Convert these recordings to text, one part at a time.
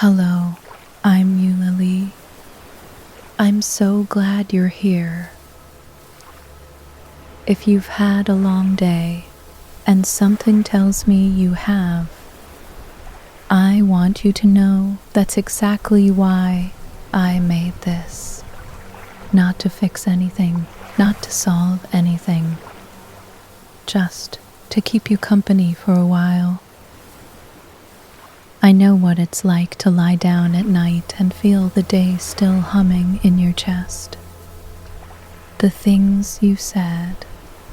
Hello, I'm Eulalie. I'm so glad you're here. If you've had a long day, and something tells me you have, I want you to know that's exactly why I made this. Not to fix anything, not to solve anything, just to keep you company for a while. I know what it's like to lie down at night and feel the day still humming in your chest. The things you said,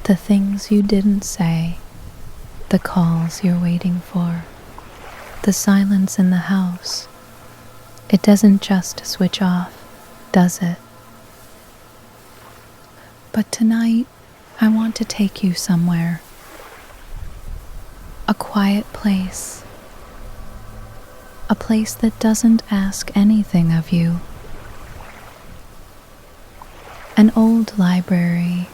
the things you didn't say, the calls you're waiting for, the silence in the house. It doesn't just switch off, does it? But tonight, I want to take you somewhere. A quiet place. A place that doesn't ask anything of you. An old library,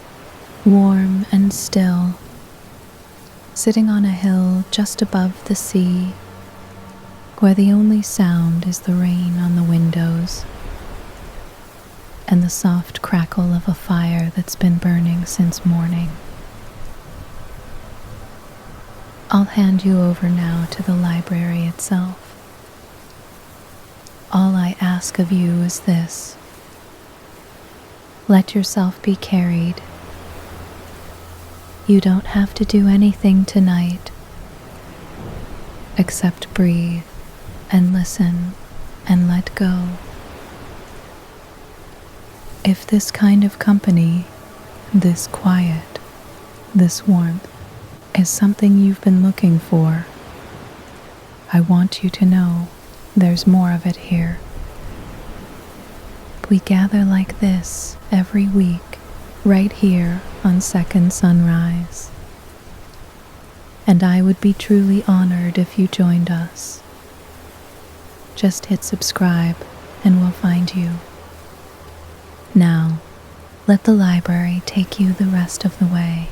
warm and still, sitting on a hill just above the sea, where the only sound is the rain on the windows and the soft crackle of a fire that's been burning since morning. I'll hand you over now to the library itself. All I ask of you is this: let yourself be carried. You don't have to do anything tonight except breathe and listen and let go. If this kind of company, this quiet, this warmth, is something you've been looking for, I want you to know there's more of it here. We gather like this every week, right here on Second Sunrise. And I would be truly honored if you joined us. Just hit subscribe and we'll find you. Now, let the library take you the rest of the way.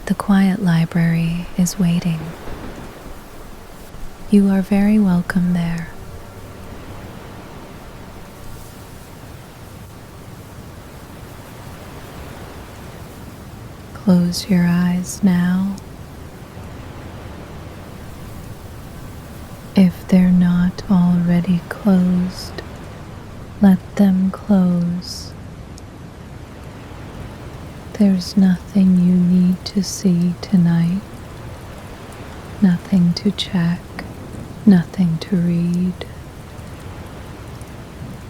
The quiet library is waiting. You are very welcome there. Close your eyes now. If they're not already closed, let them close. There's nothing you need to see tonight, nothing to check, nothing to read.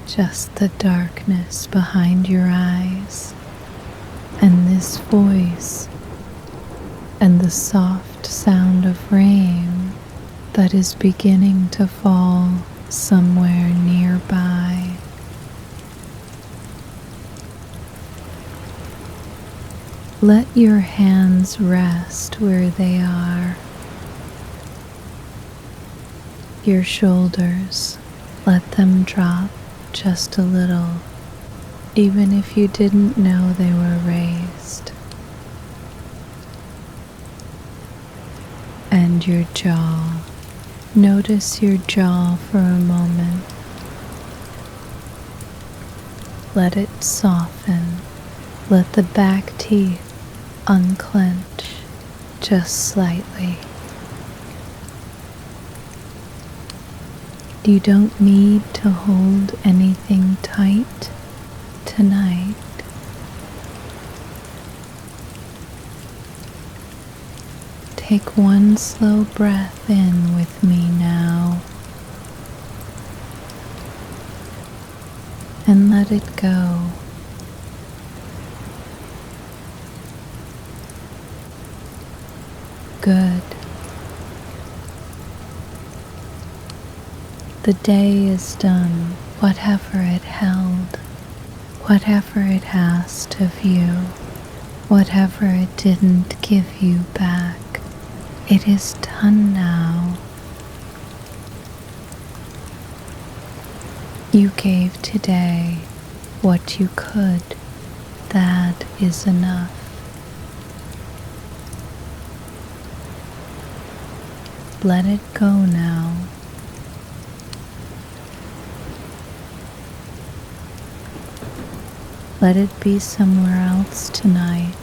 Just the darkness behind your eyes, and this voice, and the soft sound of rain that is beginning to fall somewhere nearby. Let your hands rest where they are. Your shoulders, let them drop just a little, even if you didn't know they were raised. And your jaw, notice your jaw for a moment. Let it soften, let the back teeth unclench just slightly. You don't need to hold anything tight tonight. Take one slow breath in with me now and let it go. Good. The day is done, whatever it held, whatever it asked of you, whatever it didn't give you back. It is done now. You gave today what you could. That is enough. Let it go now. Let it be somewhere else tonight.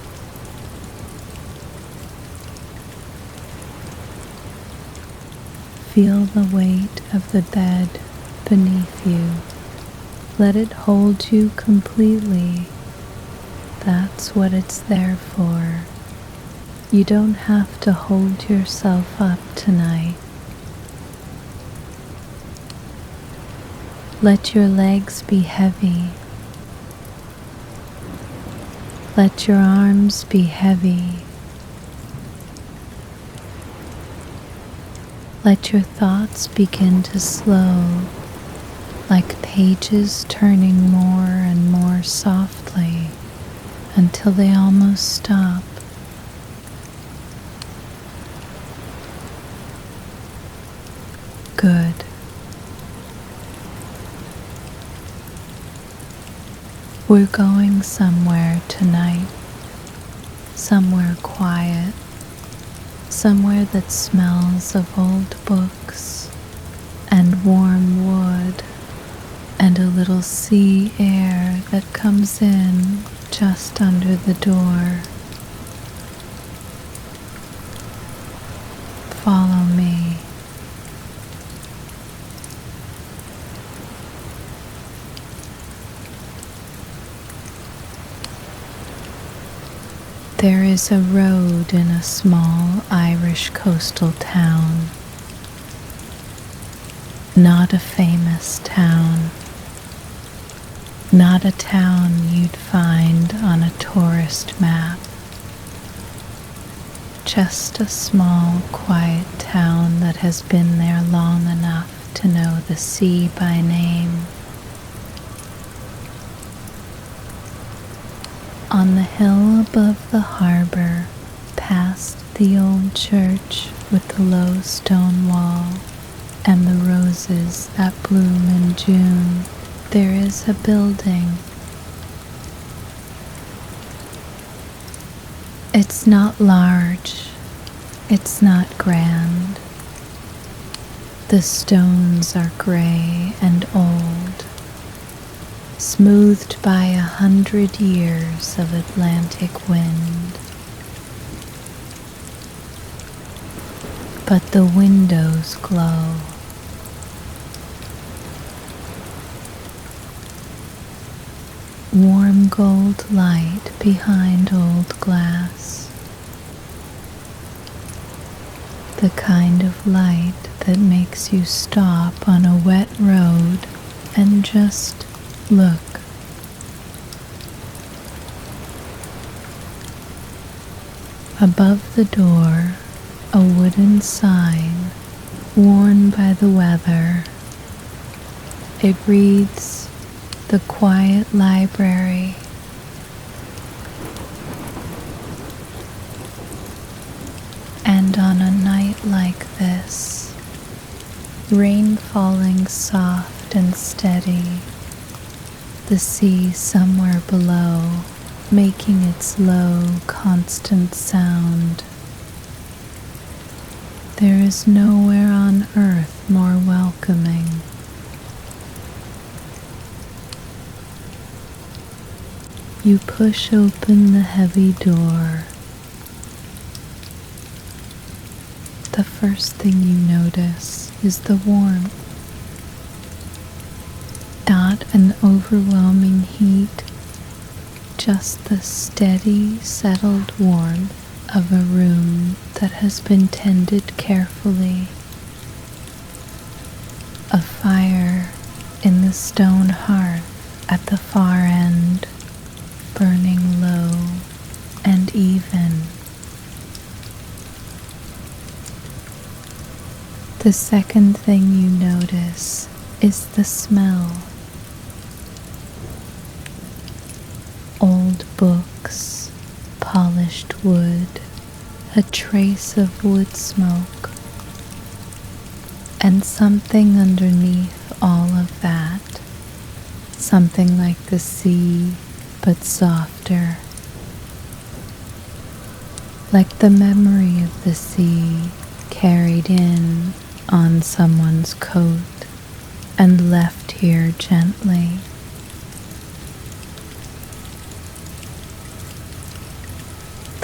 Feel the weight of the bed beneath you. Let it hold you completely. That's what it's there for. You don't have to hold yourself up tonight. Let your legs be heavy. Let your arms be heavy. Let your thoughts begin to slow, like pages turning more and more softly until they almost stop. Good. We're going somewhere tonight, somewhere quiet, somewhere that smells of old books and warm wood and a little sea air that comes in just under the door. Follow me. There is a road in a small Irish coastal town. Not a famous town. Not a town you'd find on a tourist map. Just a small, quiet town that has been there long enough to know the sea by name. On the hill above the harbor, past the old church with the low stone wall and the roses that bloom in June, there is a building. It's not large, it's not grand. The stones are gray and old, smoothed by 100 years of Atlantic wind. But the windows glow. Warm gold light behind old glass. The kind of light that makes you stop on a wet road and just look. Above the door, a wooden sign worn by the weather. It reads, "The Quiet Library." And on a night like this, rain falling soft and steady, the sea somewhere below making its low, constant sound, there is nowhere on earth more welcoming. You push open the heavy door. The first thing you notice is the warmth. Not an overwhelming heat, just the steady, settled warmth of a room that has been tended carefully. A fire in the stone hearth at the far end, burning low and even. The second thing you notice is the smell. Old books, polished wood, a trace of wood smoke, and something underneath all of that, something like the sea, but softer, like the memory of the sea carried in on someone's coat and left here gently.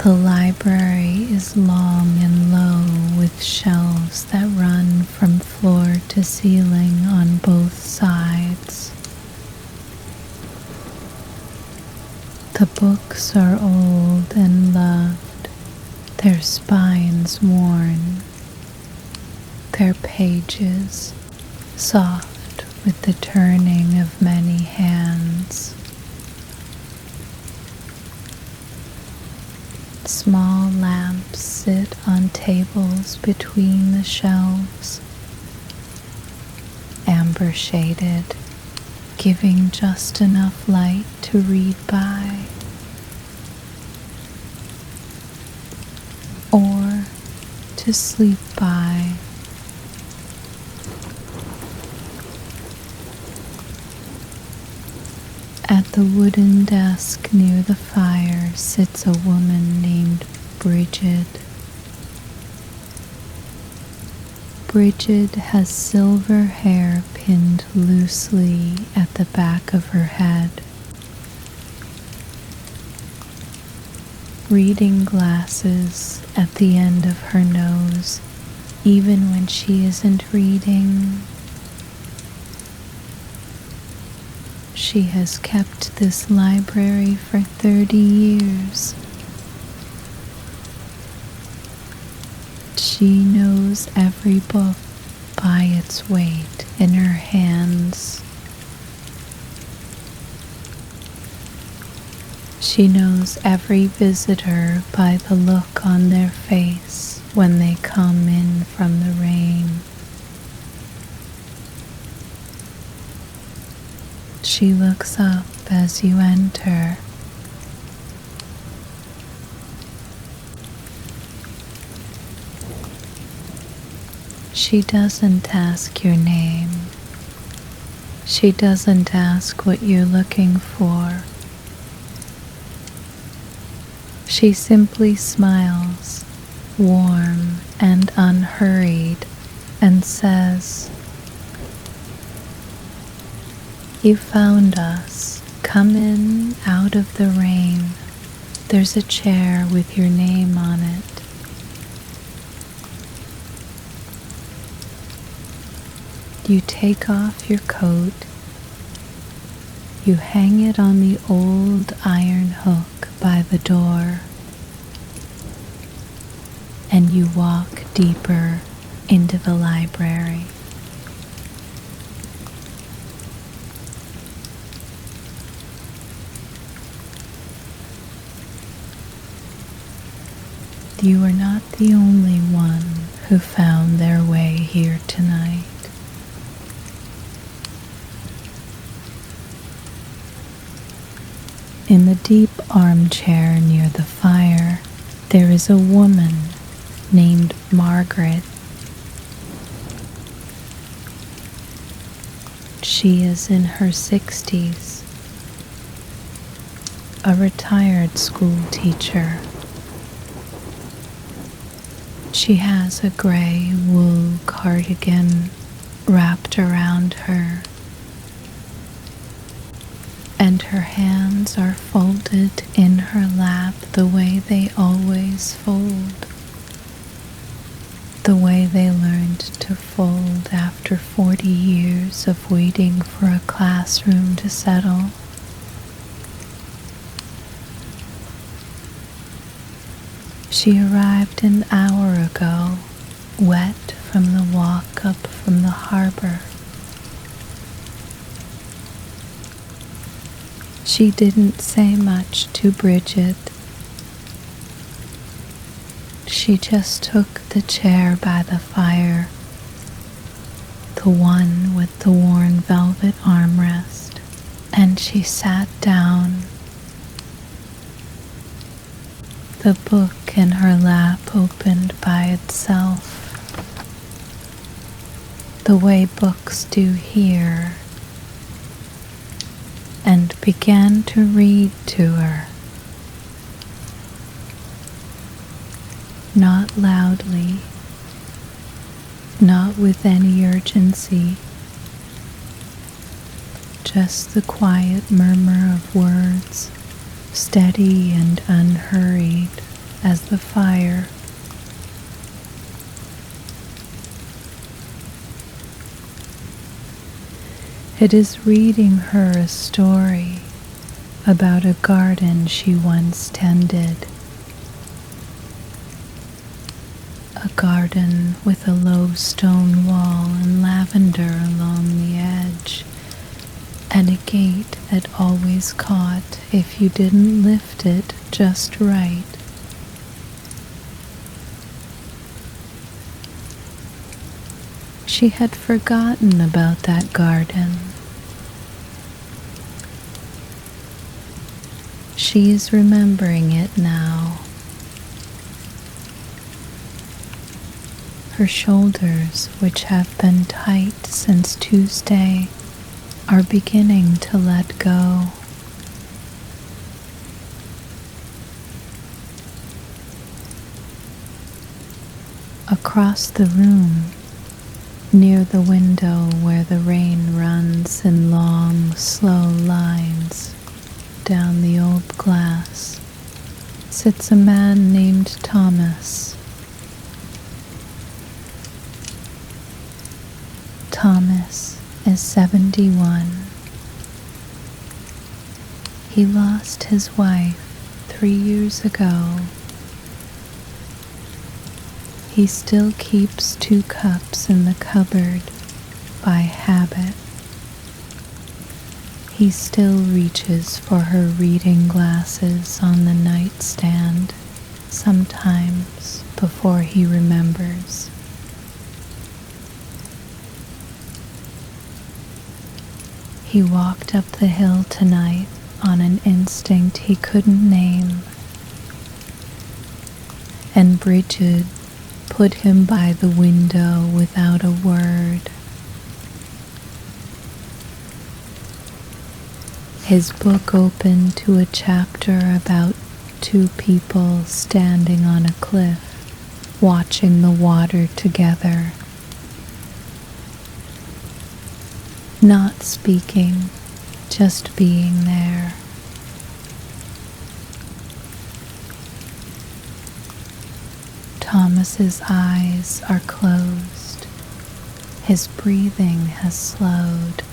The library is long and low with shelves that run from floor to ceiling on both sides. The books are old and loved, their spines worn, their pages soft with the turning of many hands. Small lamps sit on tables between the shelves, amber shaded, giving just enough light to read by, or to sleep by. At the wooden desk near the fire sits a woman named Bridget. Bridget has silver hair pinned loosely at the back of her head. Reading glasses at the end of her nose, even when she isn't reading. She has kept this library for 30 years. She knows every book by its weight in her hands. She knows every visitor by the look on their face when they come in from the rain. She looks up as you enter. She doesn't ask your name. She doesn't ask what you're looking for. She simply smiles, warm and unhurried, and says, "You found us. Come in out of the rain. There's a chair with your name on it." You take off your coat. You hang it on the old iron hook by the door, and you walk deeper into the library. You are not the only one who found their way here tonight. In the deep armchair near the fire, there is a woman named Margaret. She is in her 60s, a retired school teacher. She has a gray wool cardigan wrapped around her, and her hands are folded in her lap the way they always fold, the way they learned to fold after 40 years of waiting for a classroom to settle. She arrived an hour ago, wet from the walk up from the harbor. She didn't say much to Bridget. She just took the chair by the fire, the one with the worn velvet armrest, and she sat down. The book in her lap opened by itself, the way books do here, and began to read to her. Not loudly, not with any urgency, just the quiet murmur of words, steady and unhurried. as the fire. It is reading her a story about a garden she once tended. A garden with a low stone wall and lavender along the edge, and a gate that always caught if you didn't lift it just right. She had forgotten about that garden. She is remembering it now. Her shoulders, which have been tight since Tuesday, are beginning to let go. Across the room, near the window where the rain runs in long, slow lines down the old glass, sits a man named Thomas. Thomas is 71. He lost his wife 3 years ago. He still keeps 2 cups in the cupboard by habit. He still reaches for her reading glasses on the nightstand, sometimes before he remembers. He walked up the hill tonight on an instinct he couldn't name, and Bridget put him by the window without a word. His book opened to a chapter about 2 people standing on a cliff, watching the water together. Not speaking, just being there. Thomas's eyes are closed. His breathing has slowed.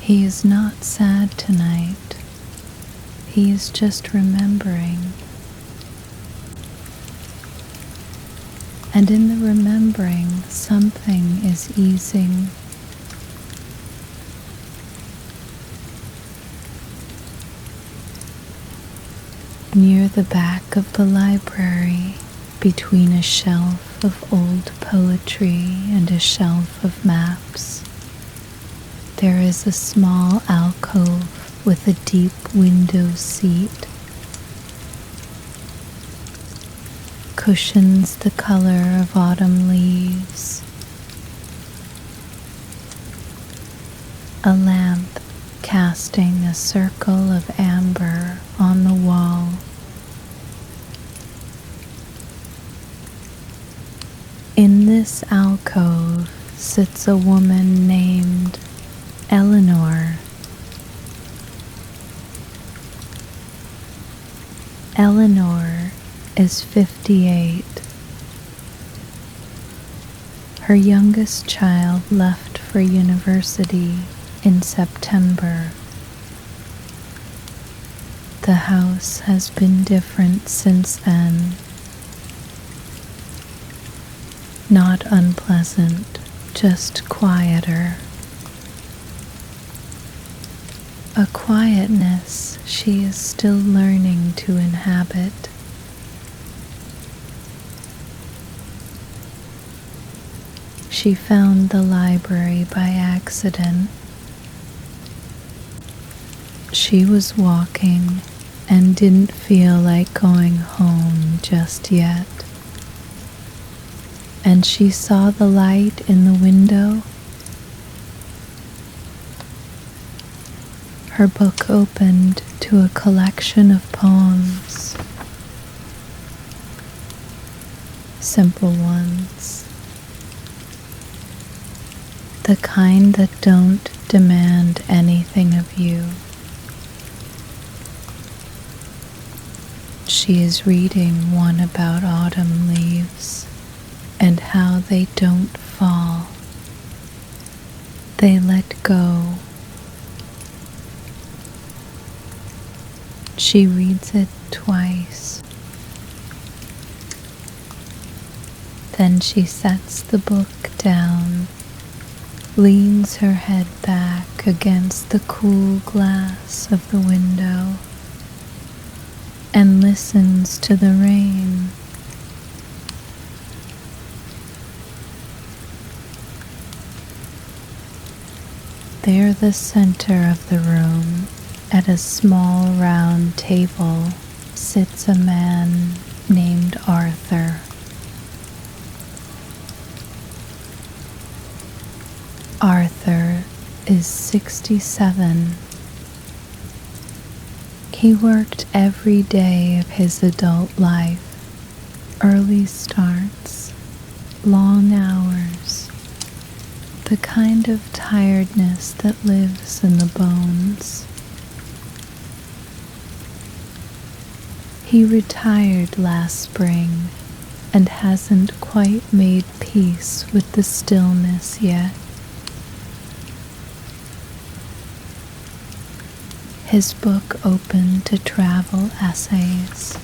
He is not sad tonight. He is just remembering. And in the remembering, something is easing. Near the back of the library, between a shelf of old poetry and a shelf of maps, there is a small alcove with a deep window seat. Cushions the color of autumn leaves. A lamp casting a circle of amber on the wall. In this alcove sits a woman named Eleanor. Eleanor is 58. Her youngest child left for university in September. The house has been different since then. Not unpleasant, just quieter. A quietness she is still learning to inhabit. She found the library by accident. She was walking and didn't feel like going home just yet. And she saw the light in the window. Her book opened to a collection of poems. Simple ones. The kind that don't demand anything of you. she is reading one about autumn leaves and how they don't fall. They let go. She reads it twice. Then she sets the book down, leans her head back against the cool glass of the window, and listens to the rain. Near the center of the room, at a small round table, sits a man named Arthur. Arthur is 67. He worked every day of his adult life, early starts, long hours, the kind of tiredness that lives in the bones. He retired last spring and hasn't quite made peace with the stillness yet. His book opened to travel essays.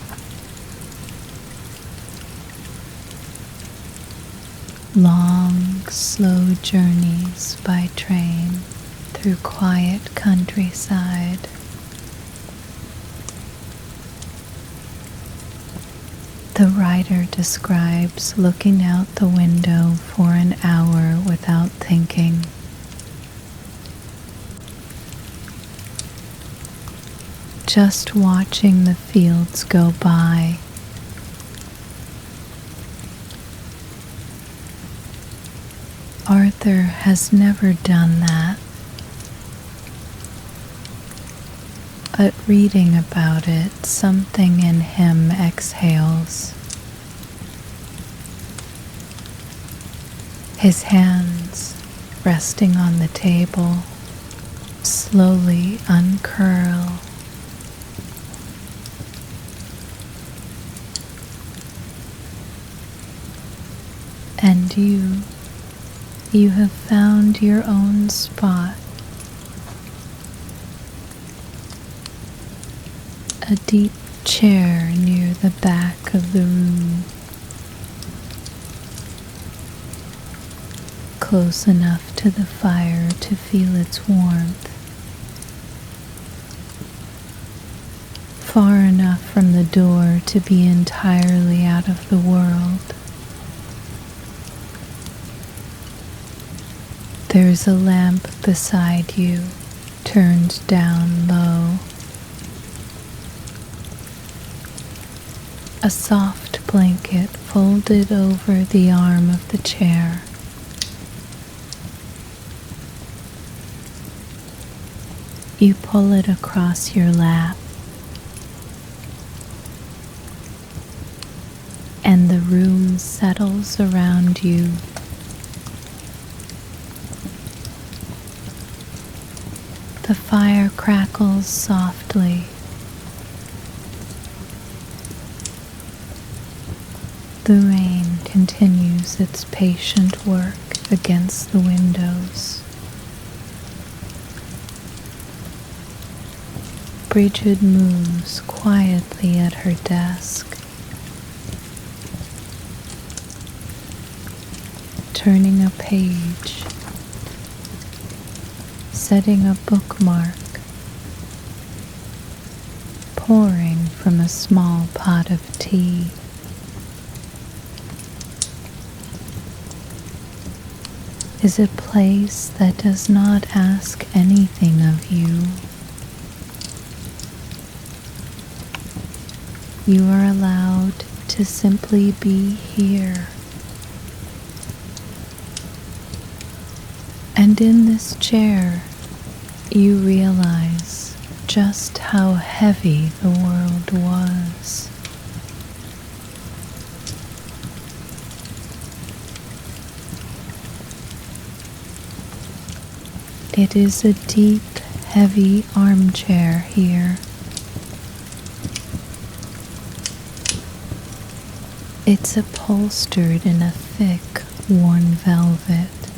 Long, slow journeys by train through quiet countryside. The writer describes looking out the window for an hour without thinking. Just watching the fields go by. Arthur has never done that, but reading about it, something in him exhales. His hands, resting on the table, slowly uncurl. And you have found your own spot. A deep chair near the back of the room, close enough to the fire to feel its warmth, far enough from the door to be entirely out of the world. There's a lamp beside you, turned down low. A soft blanket folded over the arm of the chair. You pull it across your lap, and the room settles around you. The fire crackles softly. The rain continues its patient work against the windows. Bridget moves quietly at her desk, turning a page, setting a bookmark, pouring from a small pot of tea. Is a place that does not ask anything of you. You are allowed to simply be here. And in this chair, you realize just how heavy the world was. It is a deep, heavy armchair here. It's upholstered in a thick, worn velvet,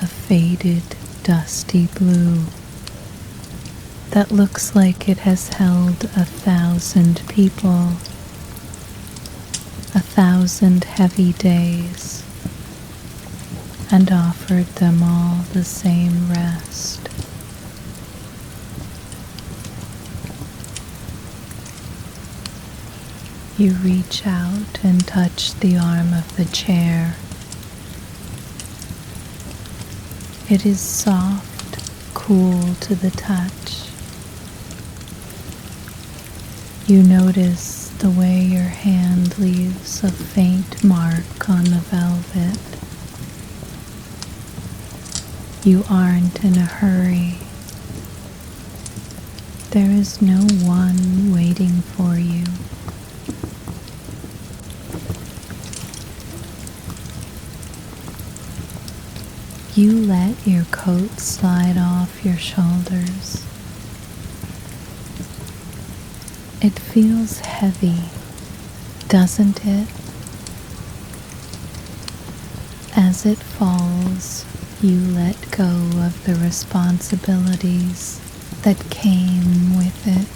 a faded, dusty blue that looks like it has held 1,000 people, 1,000 heavy days, and offered them all the same rest. You reach out and touch the arm of the chair. It is soft, cool to the touch. You notice the way your hand leaves a faint mark on the velvet. You aren't in a hurry. There is no one waiting for you. You let your coat slide off your shoulders. It feels heavy, doesn't it? As it falls, you let go of the responsibilities that came with it.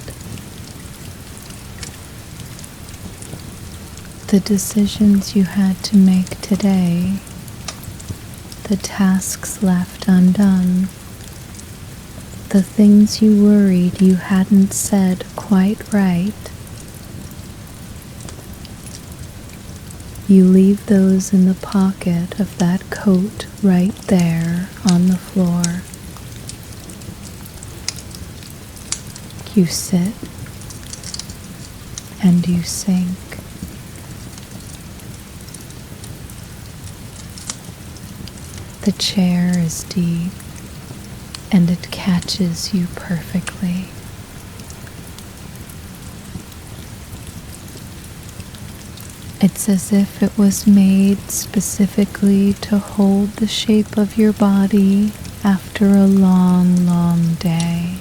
The decisions you had to make today, the tasks left undone, the things you worried you hadn't said quite right. You leave those in the pocket of that coat right there on the floor. You sit and you sink. The chair is deep and it catches you perfectly. It's as if it was made specifically to hold the shape of your body after a long, long day.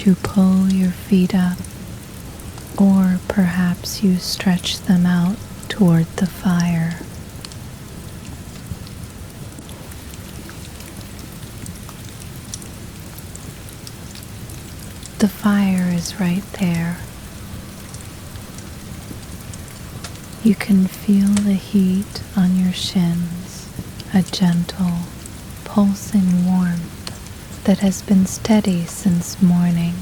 You pull your feet up, or perhaps you stretch them out toward the fire. The fire is right there. You can feel the heat on your shins, a gentle, pulsing warmth that has been steady since morning.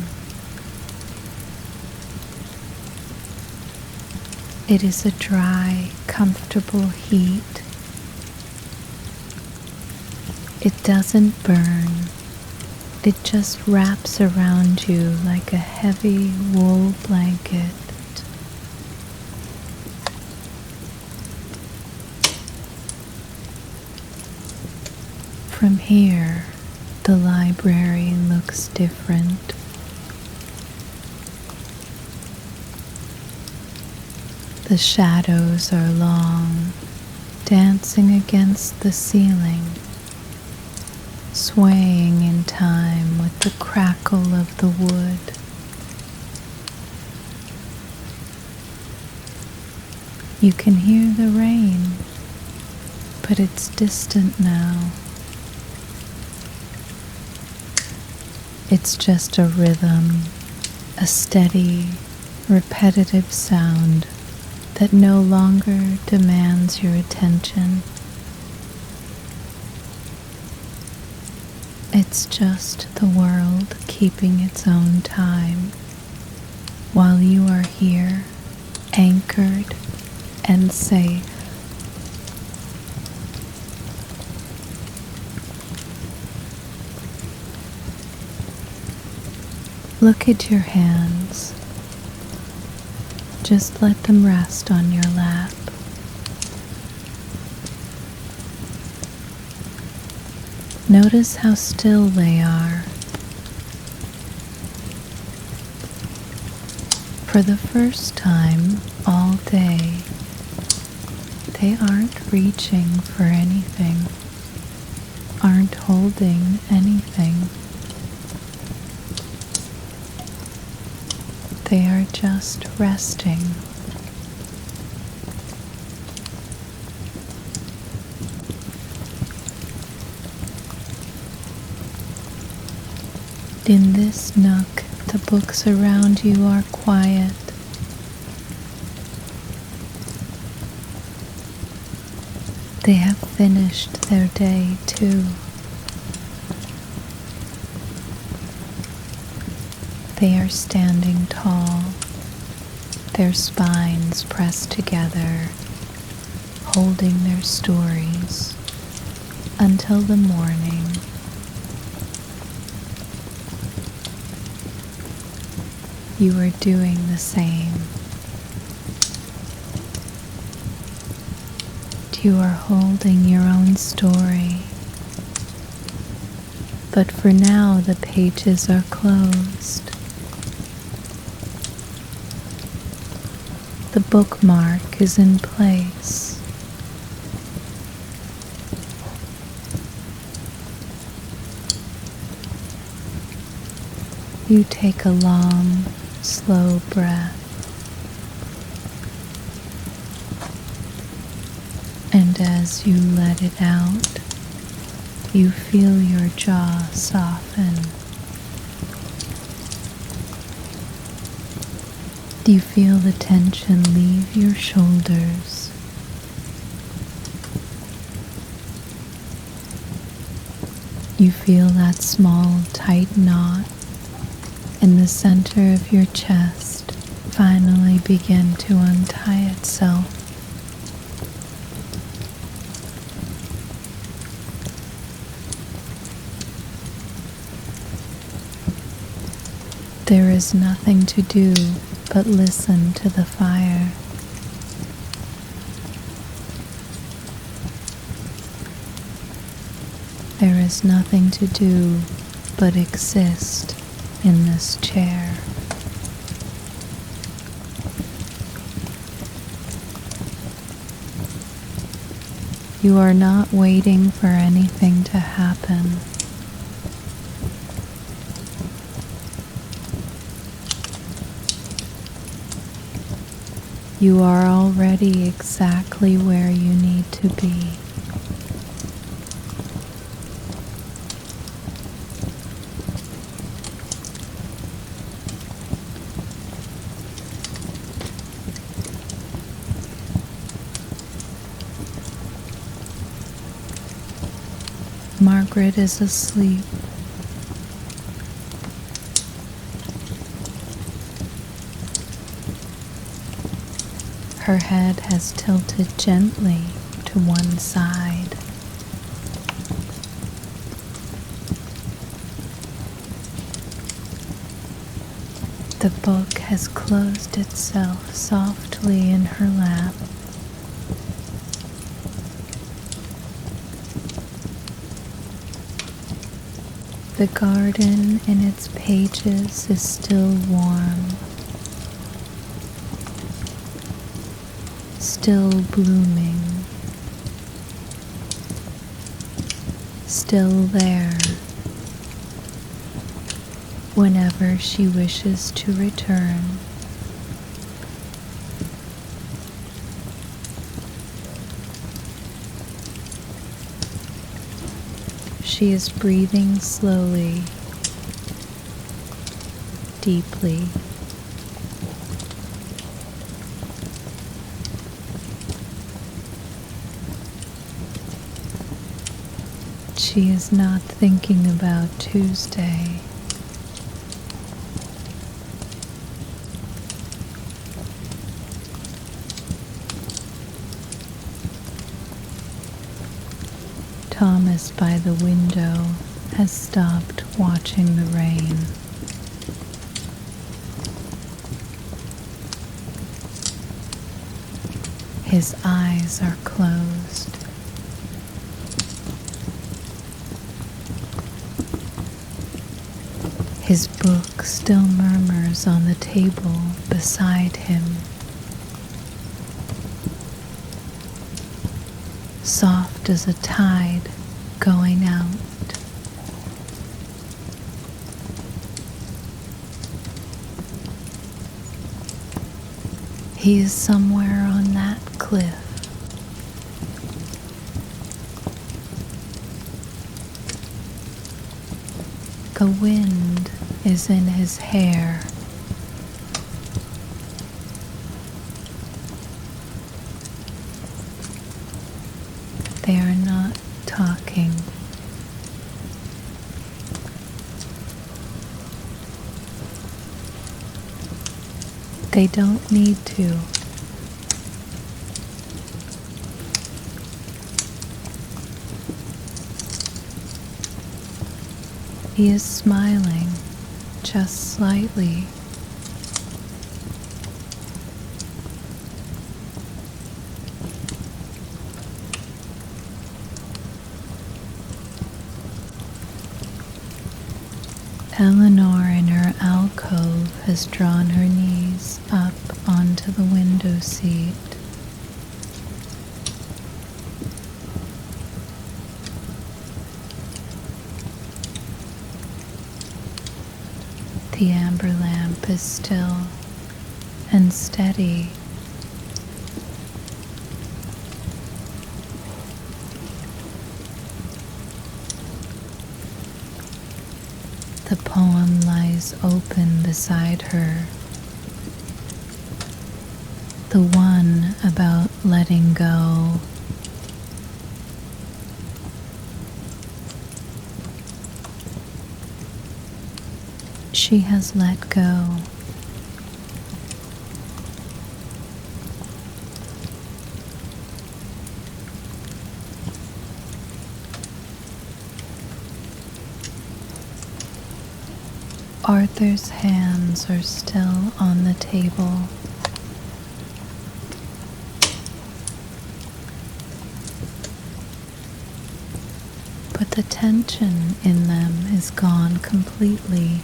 It is a dry, comfortable heat. It doesn't burn. It just wraps around you like a heavy wool blanket. From here, the library looks different. The shadows are long, dancing against the ceiling, swaying in time with the crackle of the wood. You can hear the rain, but it's distant now. It's just a rhythm, a steady, repetitive sound that no longer demands your attention. It's just the world keeping its own time, while you are here, anchored and safe. Look at your hands. Just let them rest on your lap. Notice how still they are. For the first time all day, they aren't reaching for anything, aren't holding anything. They are just resting. In this nook, the books around you are quiet. They have finished their day too. They are standing tall, their spines pressed together, holding their stories until the morning. You are doing the same. You are holding your own story, but for now the pages are closed. The bookmark is in place. You take a long, slow breath, and as you let it out, you feel your jaw soften. You feel the tension leave your shoulders. You feel that small, tight knot in the center of your chest finally begin to untie itself. There is nothing to do but listen to the fire. There is nothing to do but exist in this chair. You are not waiting for anything to happen. You are already exactly where you need to be. Margaret is asleep. Her head has tilted gently to one side. The book has closed itself softly in her lap. The garden in its pages is still warm, still blooming, still there whenever she wishes to return. She is breathing slowly, deeply. She is not thinking about Tuesday. Thomas by the window has stopped watching the rain. His eyes are closed. His book still murmurs on the table beside him, soft as a tide going out. He is somewhere on that cliff. The wind is in his hair. They are not talking. They don't need to. He is smiling, just slightly. Eleanor in her alcove has drawn her knees up onto the window seat. The amber lamp is still and steady. The poem lies open beside her. The one about letting go. She has let go. Arthur's hands are still on the table. But the tension in them is gone completely.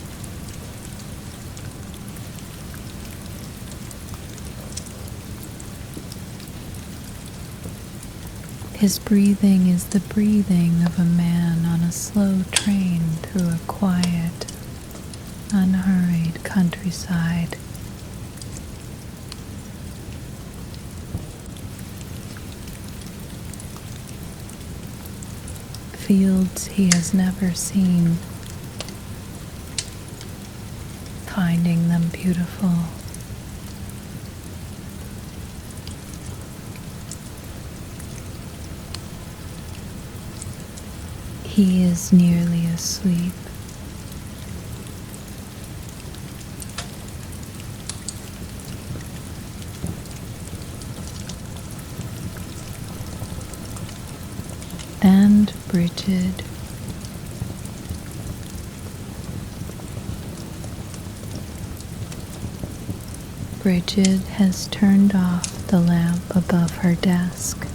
His breathing is the breathing of a man on a slow train through a quiet, unhurried countryside. Fields he has never seen, finding them beautiful. He is nearly asleep. And Bridget, Bridget has turned off the lamp above her desk.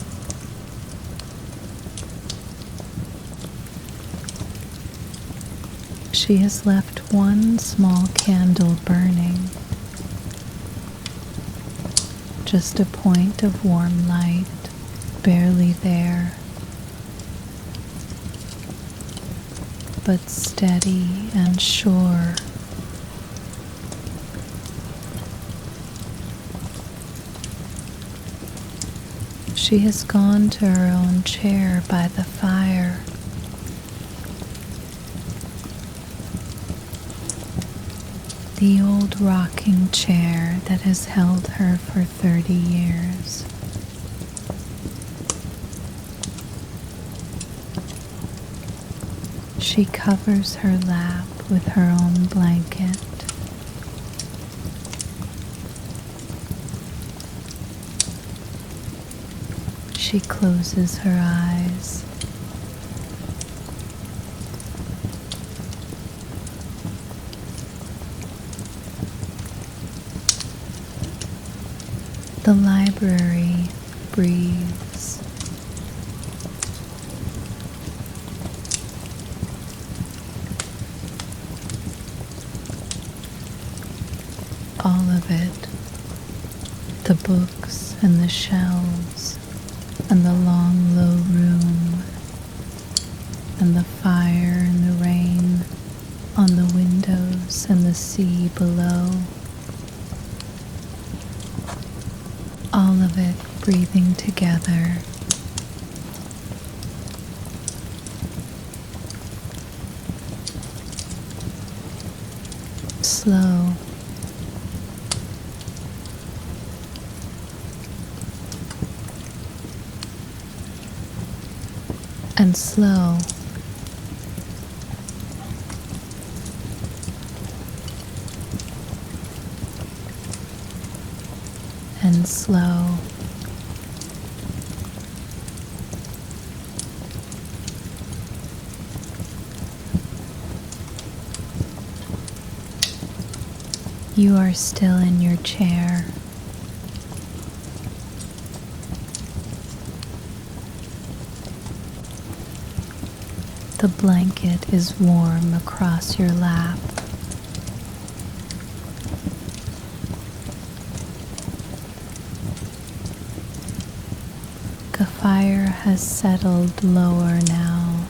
She has left one small candle burning, just a point of warm light, barely there, but steady and sure. She has gone to her own chair by the fire. The old rocking chair that has held her for 30 years. She covers her lap with her own blanket. She closes her eyes. The library breathes. All of it, the books and the shelves and the long low room and the fire and the rain on the windows and the sea below. it breathing together. Slow and slow. And slow. You are still in your chair. The blanket is warm across your lap. The fire has settled lower now.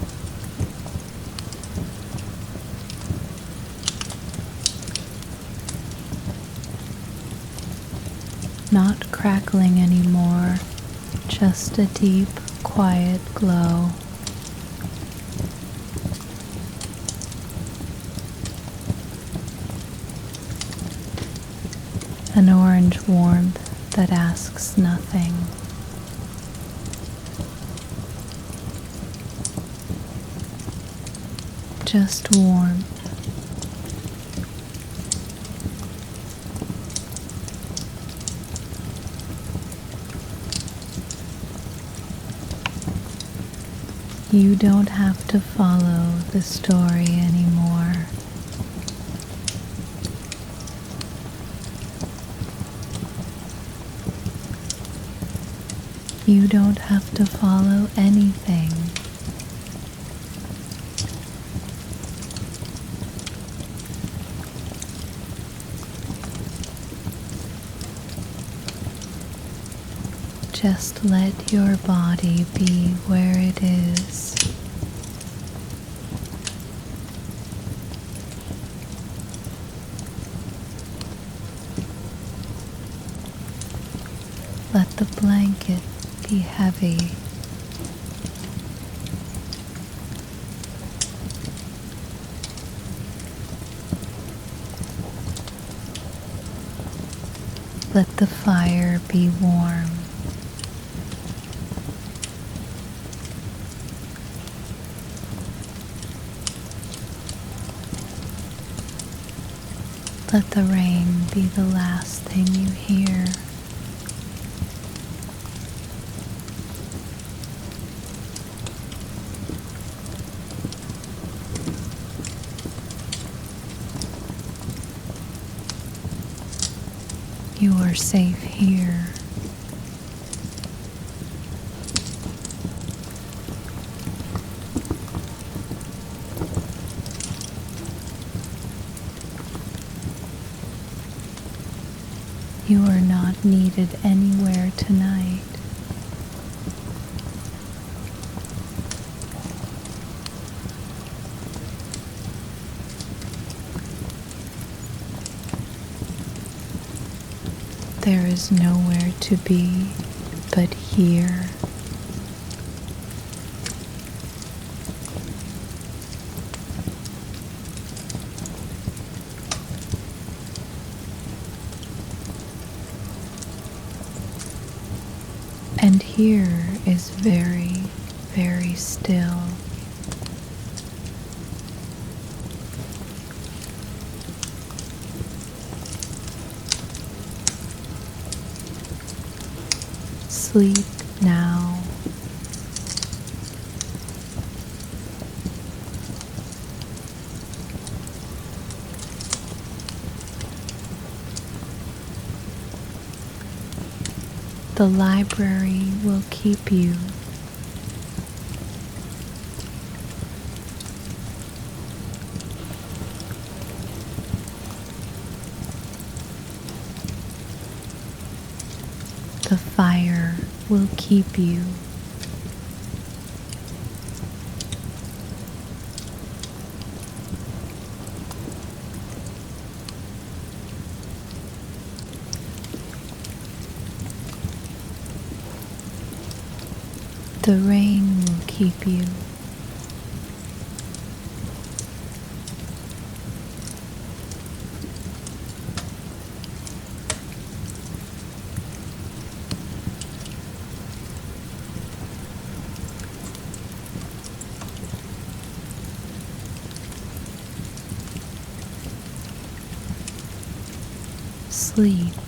Not crackling anymore, just a deep, quiet glow. An orange warmth that asks nothing. Just warmth. You don't have to follow the story anymore. You don't have to follow anything. Just let your body be where it is. Let the blanket be heavy. Let the fire be warm. Let the rain be the last thing you hear. You are safe here. You are not needed anywhere tonight. There is nowhere to be but here. And here is very, very still. Sleep now. The library will keep you. The fire will keep you. The rain will keep you. Sleep